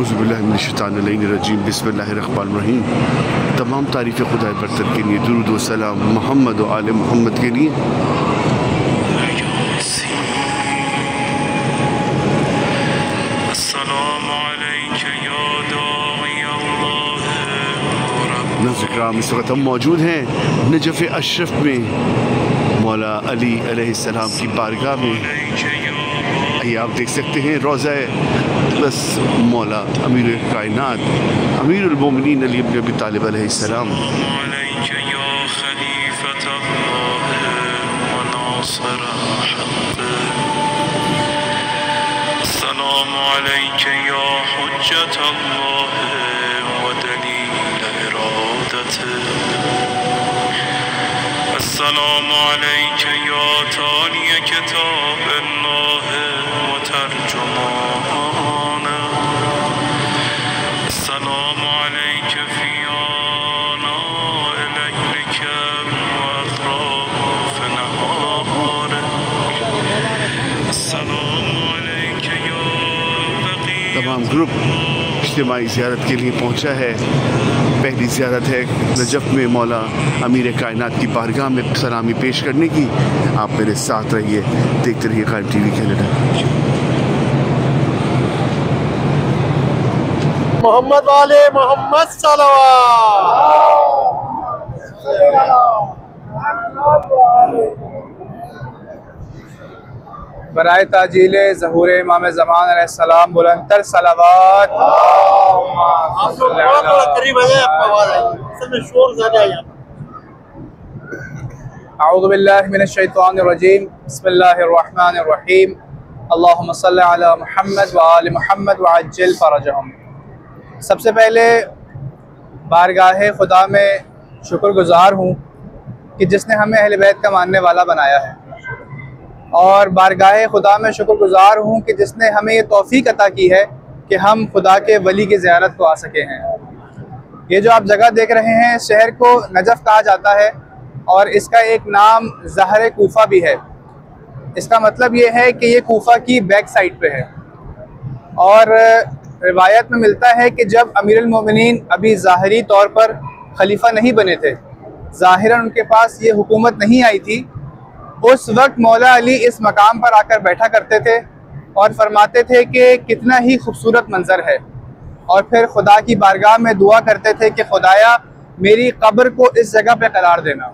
औज़ुबिल्लाहिमिनश्शैतानिर्रजीम बिस्मिल्लाहिर्रहमानिर्रहीम। तमाम तारीफ़ खुदा बरतर के लिए दुरूद व सलाम मोहम्मद व आले मोहम्मद के लिए। नाज़रीन, इस वक्त हम मौजूद हैं नजफ़ अशरफ में मौला अली अलैहिस्सलाम की बारगाह में। ये आप देख सकते हैं रोज़ा बस मौला अमीर कायनात अमीरुल मोमिनीन अली इब्न अबी तालिब अलैहिस्सलाम। अस्सलामु अलैका या तानी किताब अल्लाह व तर्जुमान। अस्सलामु अलैका फी आनाइल लैलिका व अत्राफ नहार। अस्सलामु अलैका या बक़ी। तमाम ग्रुप इज्तिमाई ज़ियारत के लिए पहुँचा है। पहली ज़ियारत है नजफ़ में मौला अमीर कायनात की बारगाह में सलामी पेश करने की। आप मेरे साथ रहिए, देखते रहिए कायम टीवी कनाडा। मोहम्मद वाले मोहम्मद बराए ताजील ज़हूर इमाम ज़मान अलैहिस्सलाम बुलंदतर सलावत। अऊज़ु बिल्लाहि मिनश शैतानिर रजीम। बिस्मिल्लाहिर रहमानिर रहीम। अल्लाहुम्मा सल्लि अला मुहम्मद व आलि मुहम्मद व अज्जिल फरजहुम। सबसे पहले बारगाह खुदा में शुक्रगुज़ार हूँ कि जिसने हमें अहले बैत का मानने वाला बनाया है, और बारगाह खुदा में शुक्रगुज़ार हूँ कि जिसने हमें ये तौफ़ीक अता की है कि हम खुदा के वली की ज़ियारत को आ सके हैं। ये जो आप जगह देख रहे हैं, शहर को नजफ़ कहा जाता है और इसका एक नाम ज़हर कूफ़ा भी है। इसका मतलब ये है कि ये कूफ़ा की बैक साइड पे है। और रिवायत में मिलता है कि जब अमीरुल मोमिनीन अभी ज़ाहिरी तौर पर खलीफा नहीं बने थे, ज़ाहिरन उनके पास ये हुकूमत नहीं आई थी, उस वक्त मौला अली इस मकाम पर आकर बैठा करते थे और फरमाते थे कि कितना ही खूबसूरत मंज़र है, और फिर खुदा की बारगाह में दुआ करते थे कि खुदाया मेरी कब्र को इस जगह पे करार देना।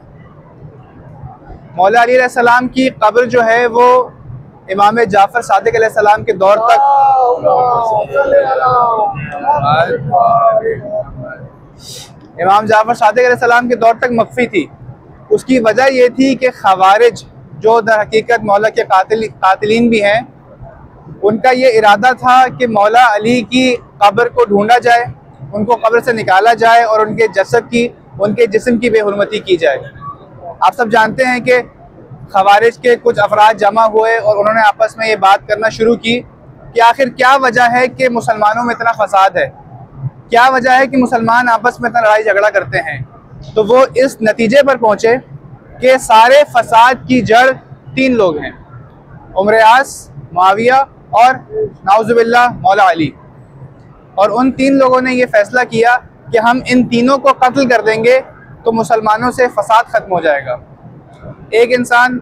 मौला अली अलैहिस्सलाम की कब्र जो है वो इमाम जाफ़र सादिक अलैहिस्सलाम के दौर तक इमाम जाफ़र सादिक अलैहिस्सलाम के दौर तक मख्फी थी। उसकी वजह ये थी कि खवारिज जो दर हकीकत मौला के कातिलीन भी हैं, उनका ये इरादा था कि मौला अली की कब्र को ढूंढा जाए, उनको कब्र से निकाला जाए और उनके जसद की, उनके जिस्म की बेहुरमती की जाए। आप सब जानते हैं कि खवारिज के कुछ अफराद जमा हुए और उन्होंने आपस में ये बात करना शुरू की कि आखिर क्या वजह है कि मुसलमानों में इतना फसाद है, क्या वजह है कि मुसलमान आपस में इतना लड़ाई झगड़ा करते हैं। तो वो इस नतीजे पर पहुँचे कि सारे फसाद की जड़ 3 लोग हैं, उमर आस, मुआविया और नाउज़ुबिल्लाह मौला अली। और उन 3 लोगों ने ये फैसला किया कि हम इन तीनों को कत्ल कर देंगे तो मुसलमानों से फसाद ख़त्म हो जाएगा। एक इंसान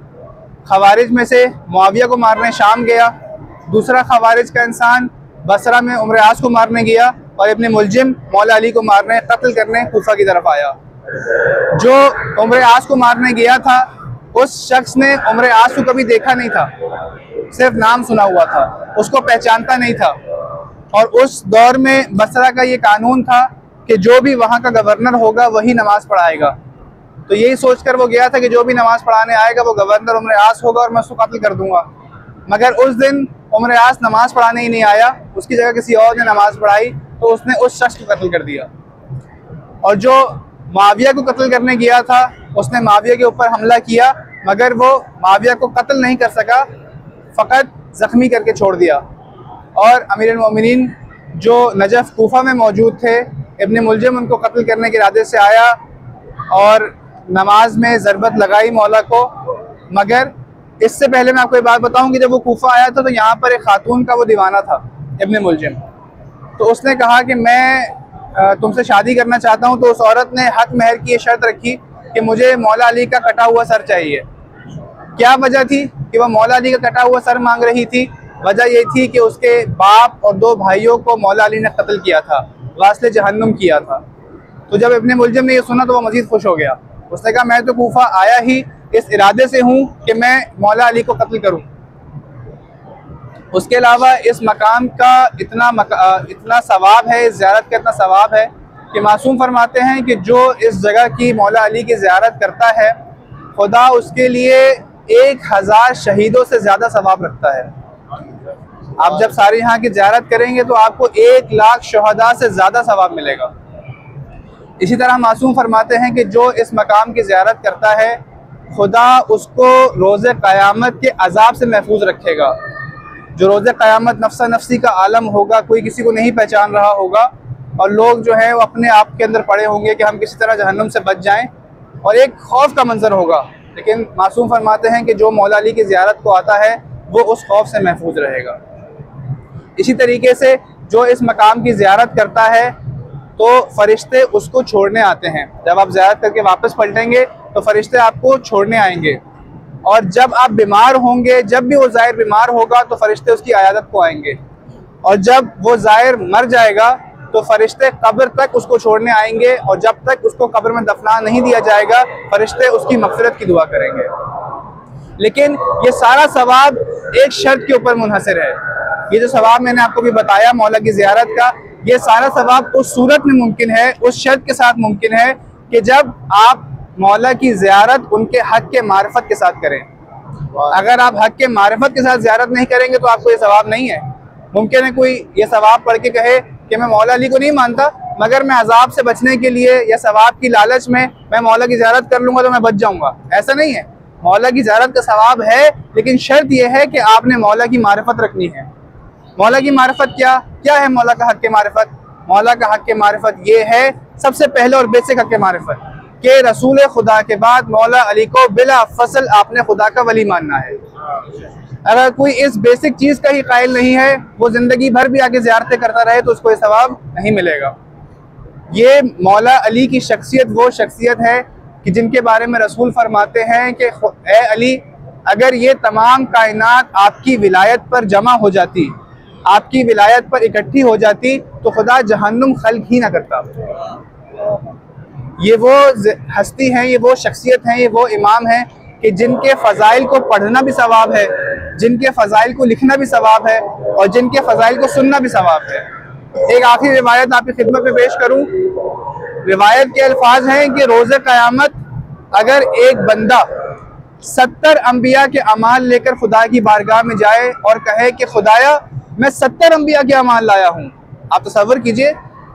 खवारिज में से मुआविया को मारने शाम गया, दूसरा खवारिज का इंसान बसरा में उमर आस को मारने गया और इब्ने मुलजिम मौला अली को मारने, कत्ल करने कूफा की तरफ आया। जो उमर आस को मारने गया था, उस शख्स ने उमर आस को कभी देखा नहीं था, सिर्फ नाम सुना हुआ था, उसको पहचानता नहीं था। और उस दौर में बसरा का ये कानून था कि जो भी वहाँ का गवर्नर होगा वही नमाज पढ़ाएगा। तो यही सोचकर वो गया था कि जो भी नमाज पढ़ाने आएगा वो गवर्नर उमर आस होगा और मैं उसको कत्ल कर दूंगा। मगर उस दिन उमर आस नमाज पढ़ाने ही नहीं आया, उसकी जगह किसी और ने नमाज पढ़ाई, तो उसने उस शख्स को कत्ल कर दिया। और जो मुआविया को कत्ल करने गया था, उसने मुआविया के ऊपर हमला किया, मगर वो मुआविया को कत्ल नहीं कर सका, फ़कत ज़ख्मी करके छोड़ दिया। और अमीरुल मोमिनीन जो नजफ़ कूफा में मौजूद थे, इब्ने मुलजिम उनको कत्ल करने के इरादे से आया और नमाज में ज़रबत लगाई मौला को। मगर इससे पहले मैं आपको ये बात बताऊं कि जब वो कूफा आया था तो यहाँ पर एक खातून का वो दीवाना था, इब्ने मुलजिम। तो उसने कहा कि मैं तुमसे शादी करना चाहता हूँ। तो उस औरत ने हक महर की ये शर्त रखी कि मुझे मौला अली का कटा हुआ सर चाहिए। क्या वजह थी कि वह मौला अली का कटा हुआ सर मांग रही थी? वजह ये थी कि उसके बाप और 2 भाइयों को मौला अली ने कत्ल किया था, वास्ते जहन्नुम किया था। तो जब इब्ने मुलजिम ने ये सुना तो वह मजीद खुश हो गया। उसने कहा मैं तो कूफा आया ही इस इरादे से हूँ कि मैं मौला अली को कत्ल करूँ। उसके अलावा इस मकाम का इतना सवाब है, इस ज़ियारत का इतना सवाब है कि मासूम फरमाते हैं कि जो इस जगह की मौला अली की ज़ियारत करता है, खुदा उसके लिए 1000 शहीदों से ज़्यादा सवाब रखता है। आप जब सारे यहाँ की ज़ियारत करेंगे तो आपको 1 लाख शुहदा से ज़्यादा सवाब मिलेगा। इसी तरह मासूम फरमाते हैं कि जो इस मकाम की ज़ियारत करता है, खुदा उसको रोज़े क़यामत के अज़ाब से महफूज रखेगा। जो रोज़े क़यामत नफ्सा नफ्सी का आलम होगा, कोई किसी को नहीं पहचान रहा होगा और लोग जो है वो अपने आप के अंदर पड़े होंगे कि हम किसी तरह जहन्नुम से बच जाएं, और एक खौफ का मंजर होगा। लेकिन मासूम फरमाते हैं कि जो मौला अली की ज़ियारत को आता है वो उस खौफ से महफूज रहेगा। इसी तरीके से जो इस मकाम की ज़ियारत करता है तो फरिश्ते उसको छोड़ने आते हैं। जब आप ज़ियारत करके वापस पलटेंगे तो फरिश्ते आपको छोड़ने आएंगे, और जब आप बीमार होंगे, जब भी वो ज़ायर बीमार होगा तो फरिश्ते उसकी अयादत को आएंगे, और जब वो ज़ायर मर जाएगा तो फरिश्ते कब्र तक उसको छोड़ने आएंगे, और जब तक उसको कब्र में दफना नहीं दिया जाएगा फरिश्ते उसकी मग़फ़िरत की दुआ करेंगे। लेकिन ये सारा सवाब एक शर्त के ऊपर मुनहसर है। ये जो सवाब मैंने आपको भी बताया मौला की ज़ियारत का, ये सारा सवाब उस सूरत में मुमकिन है, उस शर्त के साथ मुमकिन है कि जब आप मौला की ज़ियारत उनके हक के मारिफत के साथ करें। अगर आप हक के मारिफत के साथ ज़ियारत नहीं करेंगे तो आपको ये सवाब नहीं है। मुमकिन है कोई ये सवाब पढ़ के कहे कि मैं मौला अली को नहीं मानता, मगर मैं अजाब से बचने के लिए या सवाब की लालच में मैं मौला की ज़ियारत कर लूँगा तो मैं बच जाऊँगा। ऐसा नहीं है। मौला की ज़ियारत का सवाब है, लेकिन शर्त यह है कि आपने मौला की मारिफत रखनी है। मौला की मारिफत क्या है? मौला का हक के मारिफत, मौला का हक के मारिफत ये है, सबसे पहले और बेसिक हक के मारिफत कि रसूल खुदा के बाद मौला अली को बिला फसल आपने खुदा का वली मानना है। अगर कोई इस बेसिक चीज़ का ही कायल नहीं है, वो ज़िंदगी भर भी आगे ज़ियारतें करता रहे तो उसको ये सवाब नहीं मिलेगा। ये मौला अली की शख्सियत वो शख्सियत है कि जिनके बारे में रसूल फरमाते हैं कि ए अली, अगर ये तमाम कायनात आपकी विलायत पर जमा हो जाती, आपकी विलायत पर इकट्ठी हो जाती तो खुदा जहन्नुम खल्क ही ना करता। ये वो हस्ती हैं, ये वो शख्सियत हैं, ये वो इमाम हैं कि जिनके फ़ज़ाइल को पढ़ना भी सवाब है, जिनके फ़ज़ाइल को लिखना भी सवाब है, और जिनके फ़ज़ाइल को सुनना भी सवाब है। एक आखिरी रिवायत आपकी खिदमत में पेश करूं। रिवायत के अल्फाज हैं कि रोज़े क़यामत अगर एक बंदा 70 अम्बिया के अमाल लेकर खुदा की बारगाह में जाए और कहे कि खुदाया मैं 70 अम्बिया के अमाल लाया हूँ। आप तसव्वुर कीजिए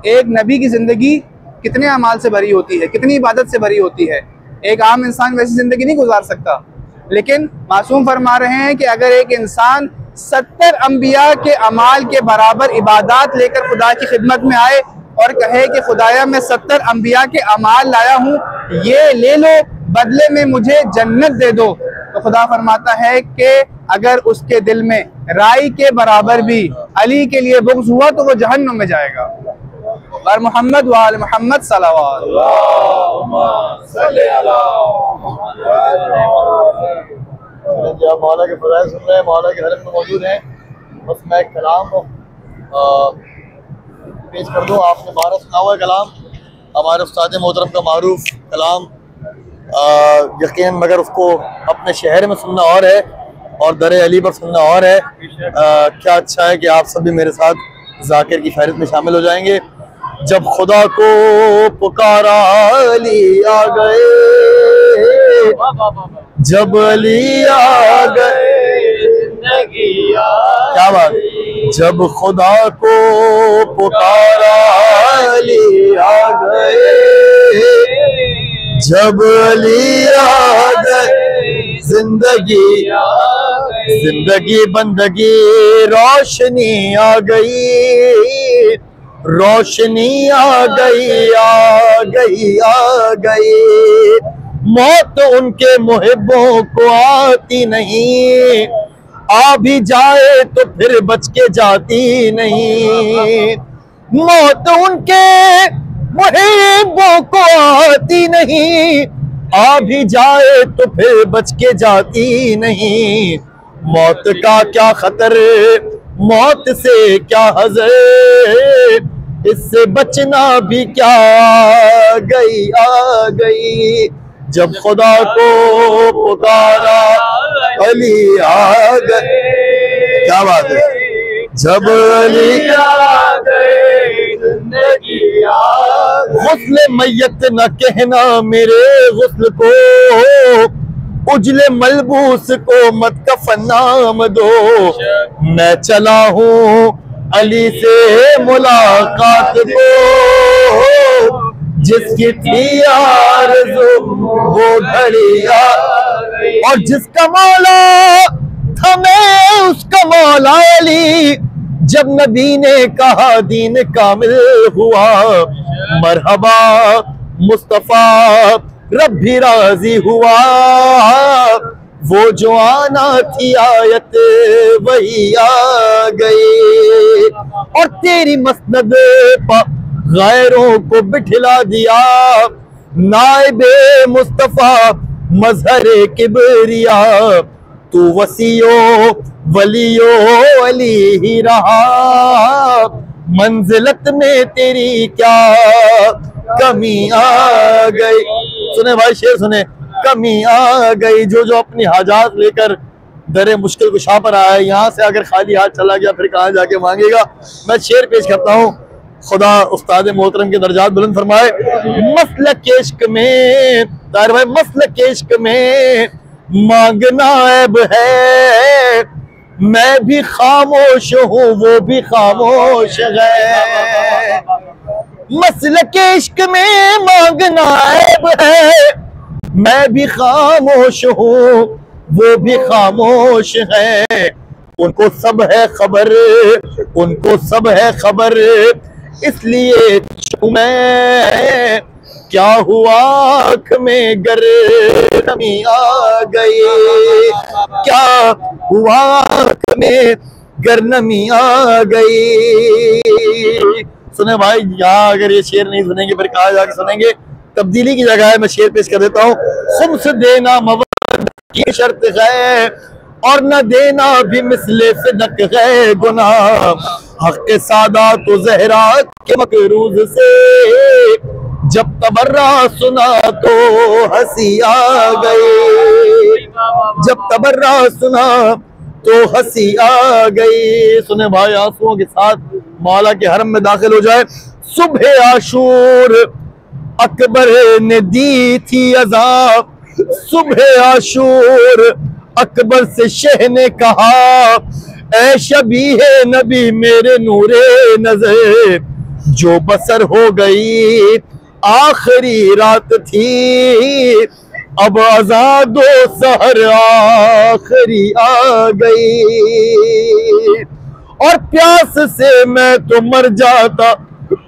एक नबी की ज़िंदगी कितने अमाल से भरी होती है, कितनी इबादत से भरी होती है। एक आम इंसान वैसी ज़िंदगी नहीं गुजार सकता। लेकिन मासूम फरमा रहे हैं कि अगर एक इंसान 70 अम्बिया के अमाल के बराबर इबादत लेकर खुदा की खिदमत में आए और कहे कि खुदाया मैं 70 अम्बिया के अमाल लाया हूँ, ये ले लो, बदले में मुझे जन्नत दे दो, तो खुदा फरमाता है कि अगर उसके दिल में राई के बराबर भी अली के लिए बुग़्ज़ हुआ तो वो जहन्नुम में जाएगा। और मोहम्मद व आल मोहम्मद सल्लल्लाहु जब मौला के फज़ाइल सुन रहे हैं, मौला के हरम में मौजूद हैं, बस मैं एक कलाम पेश कर दूँ। आपने बारह सुना हुआ कलाम, हमारे उस्ताद मोहतरम का मारूफ कलाम, यकीन मगर उसको अपने शहर में सुनना और है और दर अली पर सुनना और है। क्या अच्छा है कि आप सभी मेरे साथ ज़ाकिर की फहरिस्त में शामिल हो जाएंगे। जब खुदा को पुकारा अली आ गए, जब अली आ गए, क्या बात। जब खुदा को पुकारा अली आ गए, जब अली आ गए, जिंदगी बंदगी रोशनी आ गई, रोशनी आ गई, आ गई, आ गई। मौत उनके मुहिब्बों को आती नहीं, आ भी जाए तो फिर बच के जाती नहीं। मौत उनके मुहिब्बों को आती नहीं, आ भी जाए तो फिर बच के जाती नहीं। मौत का क्या खतर, मौत से क्या हज़र, इससे बचना भी क्या गई आ गई। जब खुदा को पुकारा अली आ गए, क्या बात है, जब अली आ गए जिंदगी आ गई। गुस्ल मैयत न कहना मेरे गुस्ल को, उजले मलबूस को मत कफन नाम दो। मैं चला हूँ अली से मुलाकात को, जिसकी थी आरज़ू वो घड़ी आ गई। और जिसका मौला था मैं उसका मौला अली, जब नबी ने कहा दीन कामिल हुआ। मरहबा मुस्तफा रब भी राजी हुआ, वो जो आना थी आयत वही आ गई। और तेरी मसनद पर गैरों को बिठला दिया, नाइबे मुस्तफा मजहरे किबरिया। तू वसीयो वलियो अली ही रहा, मंजिलत में तेरी क्या कमी आ गई। सुने भाई शेर सुने, कमी आ गई। जो जो अपनी हाजात लेकर दरे मुश्किल कुशा पर आया है, यहाँ से अगर खाली हाथ चला गया फिर कहाँ जाके मांगेगा। मैं शेर पेश करता हूँ, खुदा उस्ताद मोहतरम के दर्जात बुलंद फरमाए। मसलक इश्क में तार भाई, मसलक इश्क में मांगना ऐब है, मैं भी खामोश हूँ वो भी खामोश है। मसलक इश्क में मांगना ऐब है, मैं भी खामोश हूँ वो भी खामोश है। उनको सब है खबर, उनको सब है खबर, इसलिए मैं क्या हुआ आँख में गर्मी आ गई, क्या हुआ आँख में गर्मी आ गई। सुने भाई, यहाँ अगर ये शेर नहीं सुनेंगे फिर कहाँ जाके सुनेंगे। तब्दीली की जगह है, मैं शेर पेश कर देता हूँ। खुम्स देना मवाद की शर्त है, और न देना भी मिसले सिदक है गुनाह। हक सादा तो जहरा के मकरूज से, जब तबर्रा सुना तो हंसी आ गई, जब तबर्रा सुना तो हंसी आ गई। सुने भाई, आंसुओं के साथ मौला के हरम में दाखिल हो जाए। सुबह आशूर अकबर ने दी थी अज़ाब, सुबह आशूर अकबर से शेह ने कहा, ऐ शबीहे नबी मेरे नूरे नजर, जो बसर हो गई आखिरी रात थी, अब आजादो सहर आखिरी आ गई। और प्यास से मैं तो मर जाता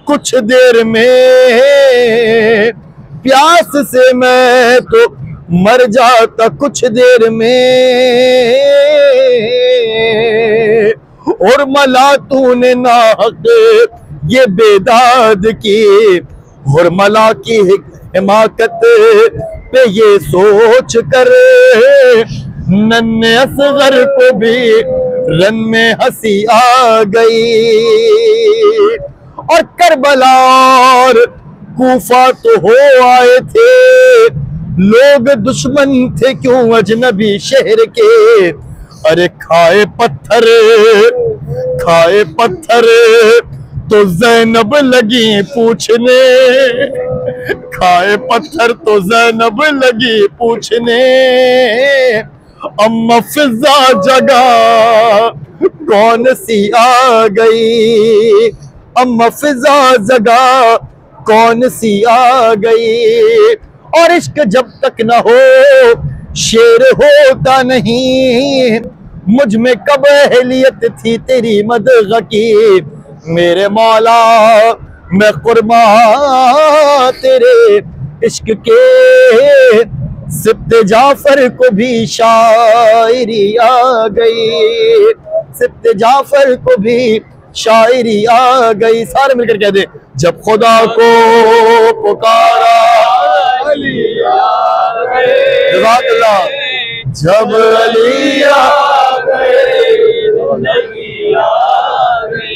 कुछ देर में, प्यास से मैं तो मर जाता कुछ देर में। और मला तूने नाहक ये बेदाद की, और मला की हिमाकत पे ये सोच कर, नन्हे असगर को भी रन में हंसी आ गई। और करबला और कूफा तो हो आए थे, लोग दुश्मन थे क्यों अजनबी शहर के। अरे खाए पत्थर तो ज़ैनब लगी पूछने, खाए पत्थर तो ज़ैनब लगी पूछने, अम्मा फिजा जगह कौन सी आ गई, अम्मा फिजा जगह कौन सी आ गई। और इश्क जब तक न हो शेर होता नहीं, मुझ में कब अहलियत थी तेरी मदग़ की। मेरे मौला मैं कुर्बा तेरे इश्क के, सिब्ते जाफर को भी शायरी आ गई, सिब्ते जाफर को भी शायरी आ गई। सारे मिलकर कह दे, जब खुदा को पुकारा अली आ गए, जज़ाकल्लाह, जब अली आ गए,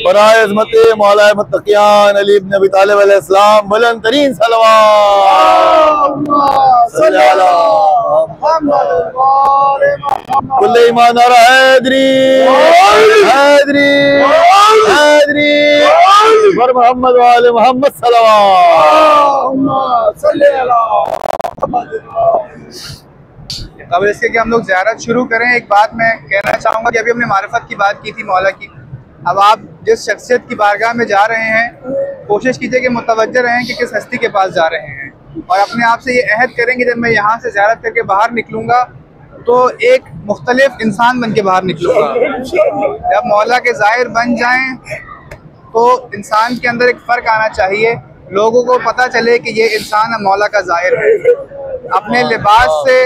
बराए अज़मत मौला मुत्तक़ियान अली इब्न अबी तालिब अलैहिस्सलाम, बुलंद तरीन सलवात कुल्ले ईमान नारा हैदरी हैदरी हैदरी बर मोहम्मद वाले मोहम्मद सलवात। अब इसके कि हम लोग ज़ियारत शुरू करें, एक बात मैं कहना चाहूँगा कि अभी हमने मारिफत की बात की थी मौला की। अब आप जिस शख्सियत की बारगाह में जा रहे हैं, कोशिश कीजिए कि मुतवज्जह रहें कि किस हस्ती के पास जा रहे हैं, और अपने आप से ये अहद करें कि जब मैं यहाँ से ज़ियारत करके बाहर निकलूँगा तो एक मुख्तलिफ इंसान बन के बाहर निकलूँगा। जब मौला के ज़ाहिर बन जाएँ तो इंसान के अंदर एक फ़र्क आना चाहिए, लोगों को पता चले कि ये इंसान मौला का ज़ाहिर है। अपने लिबास से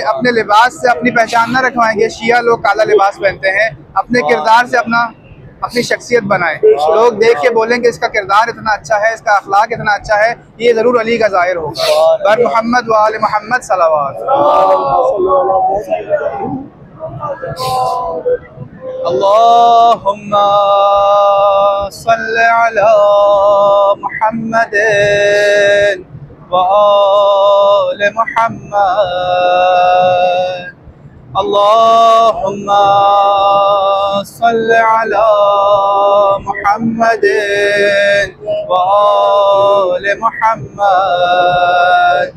अपनी पहचान न रखवाएंगे। शिया लोग काला लिबास पहनते हैं, अपने किरदार से अपनी शख्सियत बनाएं। लोग देख के बोलेंगे इसका किरदार इतना अच्छा है, इसका अखलाक इतना अच्छा है, ये ज़रूर अली का ज़ाहिर होगा। बर मोहम्मद व आले मोहम्मद सलवात। अल्लाहुम्मा सल्लि अला मुहम्मदिन व आले मुहम्मद। अल्लाहुम्मा सल्लि अला मुहम्मदिन व आले मुहम्मद।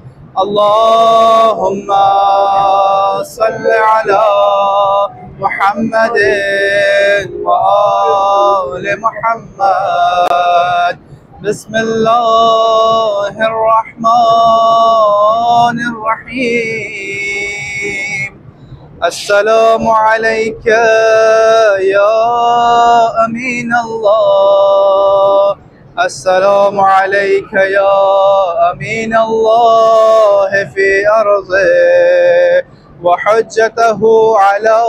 अल्लाहुम्मा सल्लि अला मुहम्मदिन व आले मुहम्मद। बिस्मिल्लाहिर रहमानिर रहीम। अस्सलामु अलैका या अमीन अल्लाह। अस्सलामु अलैका या अमीन अल्लाह फी अर्ज़िही व हुज्जतहु अला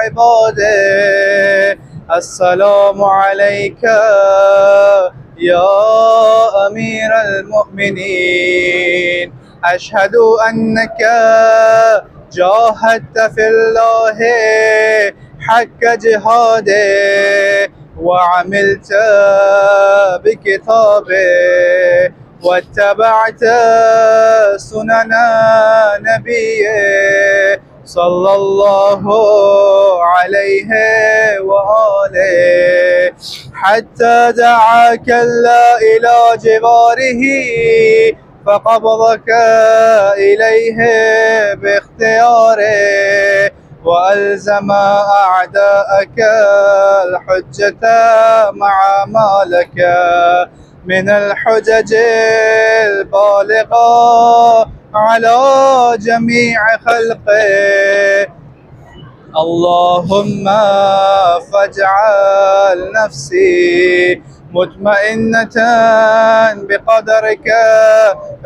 इबादिही। अस्सलामु अलैका या अमीरल मुमिनीन। अशहदु अन्नका जाहदत फिल्लाहि हक्क जिहादिही व अमिलत बिकिताबिही वत्तबअत सुनन नबिय्यिही सल्लल्लाहु अलैहि व आलिहि हत्ता दअक इला जिवारिही फ़क़बज़क इलैहि बिइख्तियारिही व अल्ज़म अअदाअक अल-हुज्जत मअ मा लक मिनल हुज्जजिल बालिग़ा अला जमीअ ख़ल्क़िही। अल्लाहुम्मा फ़जअल नफ़्सी मुत्मइन्नतन बिक़दरिक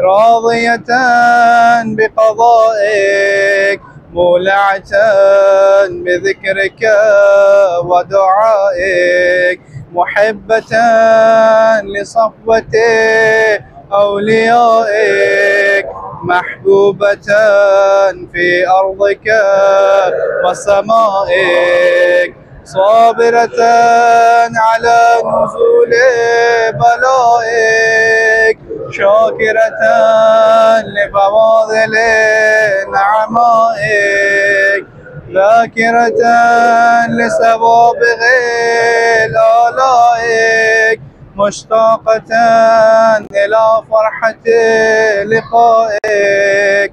राज़ियतन बिक़ज़ाइक मुलअतन बिज़िक्रिक व दुआइक मुहिब्बतन लिसफ़वति औलियाइक महबूबतन फी अर्ज़िक व समाइक साबिरतन अला नुज़ूल बलाइक शाकिरतन लिफ़वाज़िल नअमाइक ज़ाकिरतन लिसवाबिग़िल आलाइक मुश्ताक़तन इला फ़रहति लिक़ाइक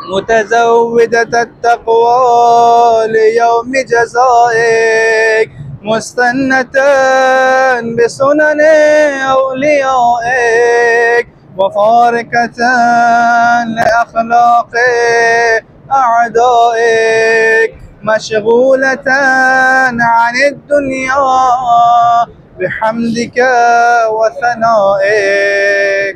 मुतज़व्विदतत तक़वा लियौम जज़ाइक मुस्तन्नतन बिसुनन औलियाइक वफ़ारिक़तन लिअख़लाक़ अअदाइक मशगूलतन अनिद दुनिया बिहम्दिक व सनाइक।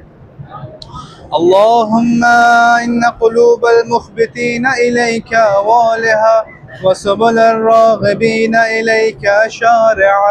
अल्लाहुम्मा इन्ना क़ुलूबल मुख़बितीना इलैका वालिहा व सुबुलर राग़िबीना इलैका शारिआ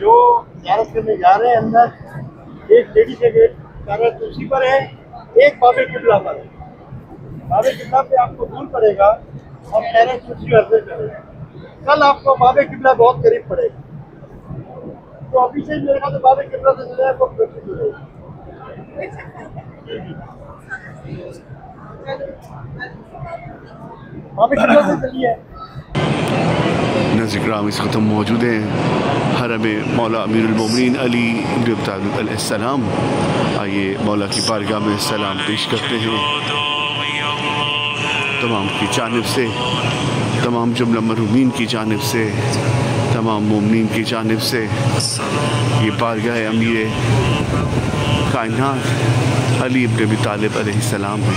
जो ज़ियारत करने जा रहे हैं अंदर एक लेडी से गेट कुर्सी पर है, एक बाबे किबला पर है। बाबे किबला पे आपको दूर पड़ेगा और पैरें कुर्सी अर्ज करेगा। कल आपको बाबे किबला बहुत करीब पड़ेगा, तो अभी से मेरे ख्याल से बाबे किबला से चले आपको कुर्सी मिलेगी। बाबे किबला से चलिए। नाज़रीन इस वक्त हम मौजूद हैं हरम मौला अमीरुल मोमिनीन अली इब्न अबी तालिब अलैहिस्सलाम। आइए मौला की बारगाह में सलाम पेश करते हैं तमाम की जानिब से, तमाम जुमला मरहूमीन की जानिब से, तमाम मोमिनीन की जानिब से। ये बारगाह अमीर कायनात अली इब्न अबी तालिब अलैहिस्सलाम है।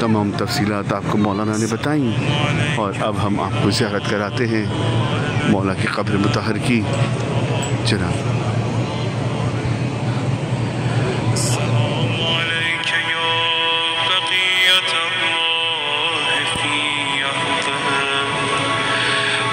तमाम तफसीलात आपको मौलाना ने बताई और अब हम आपको ज़ियारत कराते हैं मौला की कब्र मुतहर की। जनाब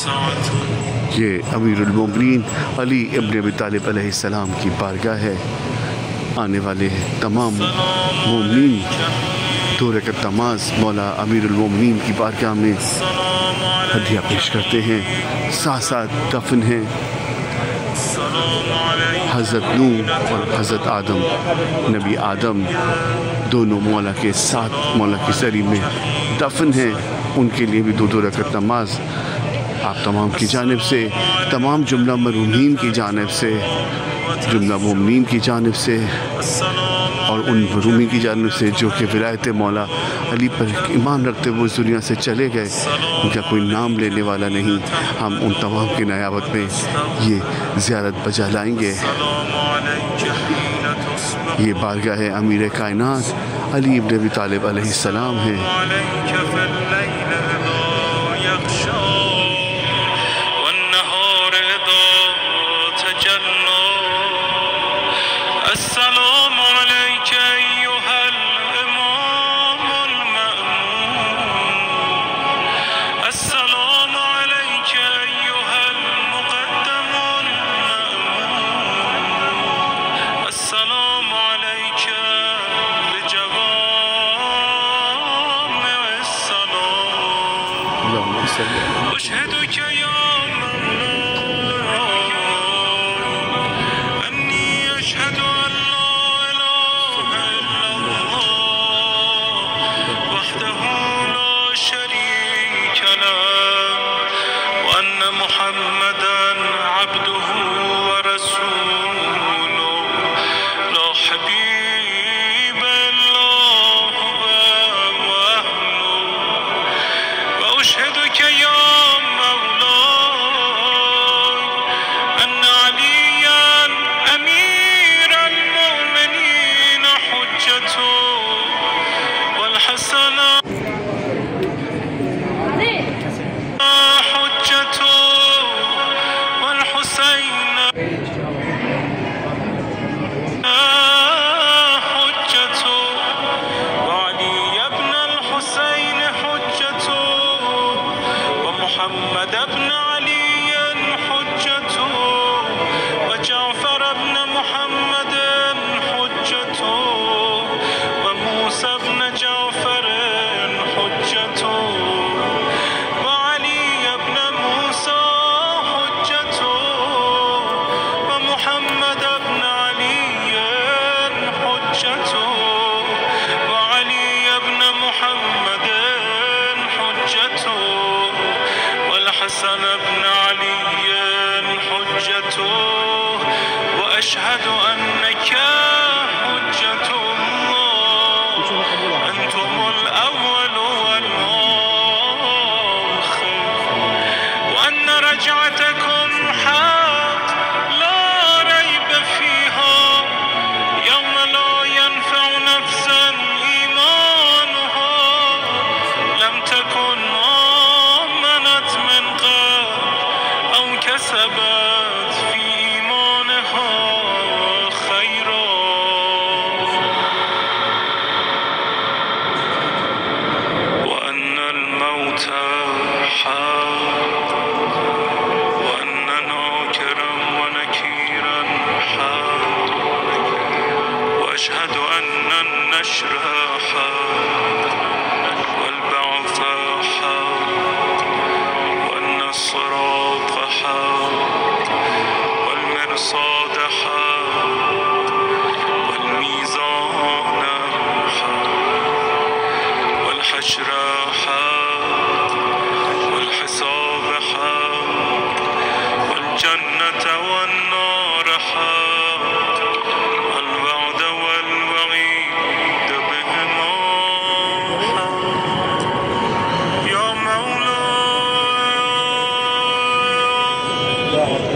ये अमीरुल मोमिनीन अली इब्न अबी तालिब अलैहिस्सलाम की बारगाह है। आने वाले तमाम मोमिनीन 2 रकात नमाज मौला अमीरुल मोमिनीन की बारगाह में हदिया पेश करते हैं। साथ साथ दफन हैं हज़रत नूह और हज़रत आदम, नबी आदम दोनों मौला के साथ मौला की सरी में दफन हैं। उनके लिए भी 2 रकात नमाज आप तमाम की जानिब से, तमाम जुमला मरूमीन की जानिब से, जुमला मोमिनीन की जानिब से और उन मरूमी की जानिब से जो कि विलायत मौला अली पर ईमान रखते हुए दुनिया से चले गए, उनका कोई नाम लेने वाला नहीं। हम उन तमाम की नयाबत में ये ज़ियारत बजा लाएंगे। ये बारगाह है अमीर कायनात अली इब्न अबी तालिब अलैहिस्सलाम है।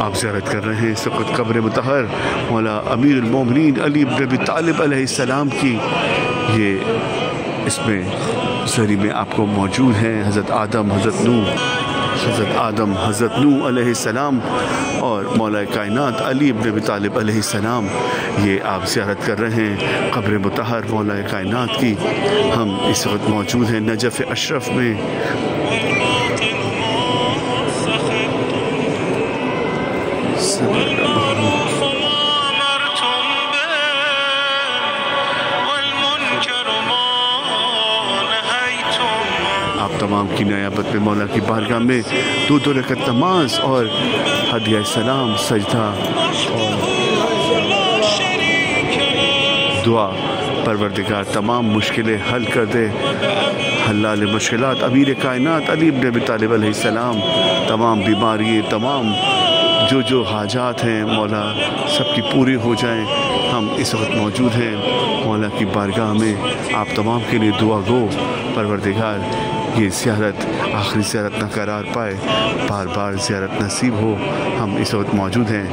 आप ज़ियारत कर रहे हैं इस वक्त कब्र मुतहर मौला अमीरुल मोमिनीन अली इब्न अबी तालिब अलैहिस्सलाम की। ये इसमें सरी में आपको मौजूद हैं हज़रत आदम, हज़रत नूह अलैहिस्सलाम और मौला कायनात अली इब्न अबी तालिब अलैहिस्सलाम। ये आप ज़ियारत कर रहे हैं कब्र मुतहर मौला कायनात की। हम इस वक्त मौजूद हैं नजफ़ अशरफ में। बारगाह में 2 रकत नमाज और हदिया सलाम, सजदा और दुआ। परवरदिगार तमाम मुश्किलें हल कर दे। हल्लाल मुश्किलात अमीर कायनात अली इब्न अबी तालिब अलैहिस्सलाम तमाम बीमारी, तमाम जो हाजात हैं मौला सबकी पूरी हो जाएं। हम इस वक्त मौजूद हैं मौला की बारगाह में, आप तमाम के लिए दुआ गो। परवरदिगार ये ज़ियारत आखिरी ज़ियारत न करार पाए, बार बार ज़ियारत नसीब हो। हम इस वक्त मौजूद हैं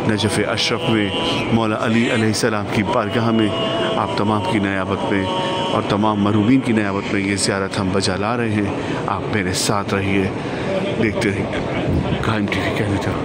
नजफ़ अशरफ में, मौला अली अलैहिस्सलाम की बारगाह में। आप तमाम की नियाबत में और तमाम मरूमीन की नियाबत में ये ज़ियारत हम बजा ला रहे हैं। आप मेरे साथ रहिए, देखते रहिए कायम टीवी कहने था।